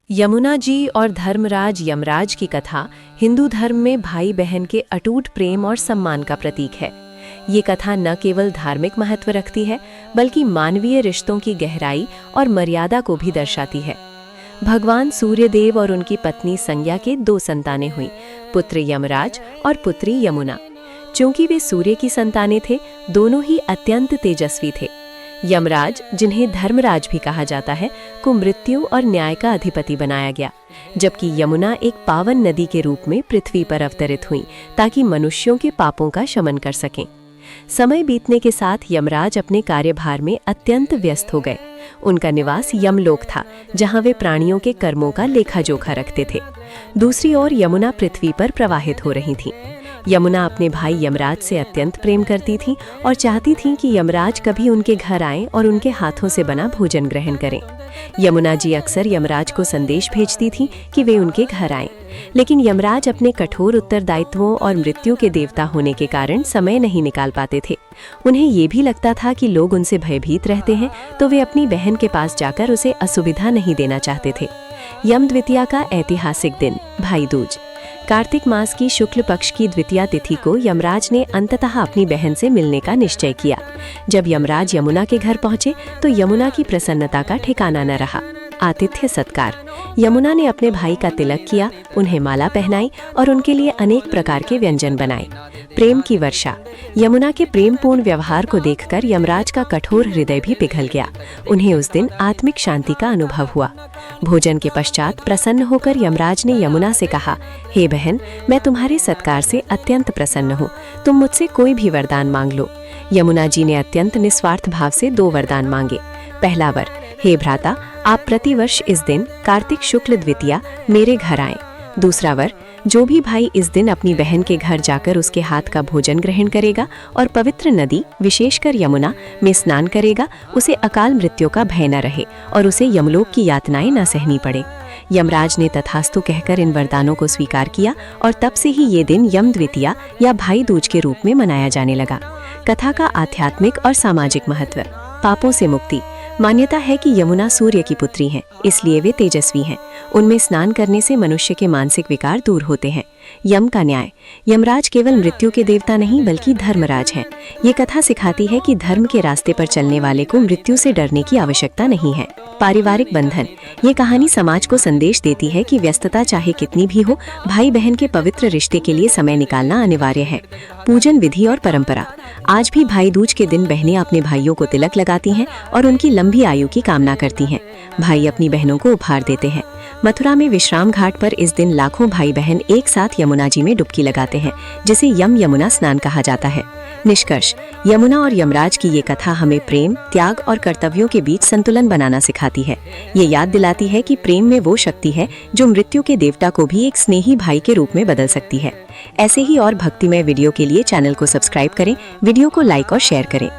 यमुना जी और धर्मराज यमराज की कथा हिंदू धर्म में भाई बहन के अटूट प्रेम और सम्मान का प्रतीक है। ये कथा न केवल धार्मिक महत्व रखती है बल्कि मानवीय रिश्तों की गहराई और मर्यादा को भी दर्शाती है। भगवान सूर्यदेव और उनकी पत्नी संज्ञा के 2 संतानें हुईं, पुत्र यमराज और पुत्री यमुना। चूंकि वे सूर्य की संतानें थे, दोनों ही अत्यंत तेजस्वी थे। यमराज, जिन्हें धर्मराज भी कहा जाता है, को मृत्यु और न्याय का अधिपति बनाया गया, जबकि यमुना एक पावन नदी के रूप में पृथ्वी पर अवतरित हुई ताकि मनुष्यों के पापों का शमन कर सकें। समय बीतने के साथ यमराज अपने कार्यभार में अत्यंत व्यस्त हो गए। उनका निवास यमलोक था, जहां वे प्राणियों के कर्मों का लेखा जोखा रखते थे। दूसरी ओर यमुना पृथ्वी पर प्रवाहित हो रही थी। यमुना अपने भाई यमराज से अत्यंत प्रेम करती थी और चाहती थी कि यमराज कभी उनके घर आएं और उनके हाथों से बना भोजन ग्रहण करें। यमुना जी अक्सर यमराज को संदेश भेजती थी कि वे उनके घर आएं, लेकिन यमराज अपने कठोर उत्तरदायित्वों और मृत्यु के देवता होने के कारण समय नहीं निकाल पाते थे। उन्हें ये भी लगता था कि लोग उनसे भयभीत रहते हैं, तो वे अपनी बहन के पास जाकर उसे असुविधा नहीं देना चाहते थे। यम द्वितीया का ऐतिहासिक दिन भाई दूज। कार्तिक मास की शुक्ल पक्ष की द्वितीया तिथि को यमराज ने अंततः अपनी बहन से मिलने का निश्चय किया। जब यमराज यमुना के घर पहुंचे तो यमुना की प्रसन्नता का ठिकाना न रहा। आतिथ्य सत्कार। यमुना ने अपने भाई का तिलक किया, उन्हें माला पहनाई और उनके लिए अनेक प्रकार के व्यंजन बनाए। प्रेम की वर्षा। यमुना के प्रेमपूर्ण व्यवहार को देखकर यमराज का कठोर हृदय भी पिघल गया। उन्हें उस दिन आत्मिक शांति का अनुभव हुआ। भोजन के पश्चात प्रसन्न होकर यमराज ने यमुना से कहा, हे बहन, मैं तुम्हारे सत्कार से अत्यंत प्रसन्न हूँ। तुम मुझसे कोई भी वरदान मांग लो। यमुना जी ने अत्यंत निस्वार्थ भाव से 2 वरदान मांगे। पहला वर, हे भ्राता, आप प्रतिवर्ष इस दिन कार्तिक शुक्ल द्वितीया मेरे घर आएं। दूसरा वर, जो भी भाई इस दिन अपनी बहन के घर जाकर उसके हाथ का भोजन ग्रहण करेगा और पवित्र नदी विशेषकर यमुना में स्नान करेगा, उसे अकाल मृत्यु का भय न रहे और उसे यमलोक की यातनाएं न सहनी पड़े। यमराज ने तथास्तु कहकर इन वरदानों को स्वीकार किया और तब से ही ये दिन यम द्वितीया या भाई दूज के रूप में मनाया जाने लगा। कथा का आध्यात्मिक और सामाजिक महत्व। पापों से मुक्ति। मान्यता है कि यमुना सूर्य की पुत्री हैं, इसलिए वे तेजस्वी हैं। उनमें स्नान करने से मनुष्य के मानसिक विकार दूर होते हैं। यम का न्याय। यमराज केवल मृत्यु के देवता नहीं बल्कि धर्मराज हैं। ये कथा सिखाती है कि धर्म के रास्ते पर चलने वाले को मृत्यु से डरने की आवश्यकता नहीं है। पारिवारिक बंधन। ये कहानी समाज को संदेश देती है कि व्यस्तता चाहे कितनी भी हो, भाई बहन के पवित्र रिश्ते के लिए समय निकालना अनिवार्य है। पूजन विधि और परंपरा। आज भी भाई दूज के दिन बहनें अपने भाइयों को तिलक लगाती हैं और उनकी लंबी आयु की कामना करती हैं। भाई अपनी बहनों को उपहार देते हैं। मथुरा में विश्राम घाट पर इस दिन लाखों भाई बहन एक साथ यमुना जी में डुबकी लगाते हैं, जिसे यम यमुना स्नान कहा जाता है। निष्कर्ष, यमुना और यमराज की ये कथा हमें प्रेम, त्याग और कर्तव्यों के बीच संतुलन बनाना सिखाती है। ये याद दिलाती है कि प्रेम में वो शक्ति है जो मृत्यु के देवता को भी एक स्नेही भाई के रूप में बदल सकती है। ऐसे ही और भक्तिमय वीडियो के लिए चैनल को सब्सक्राइब करें, वीडियो को लाइक और शेयर करें।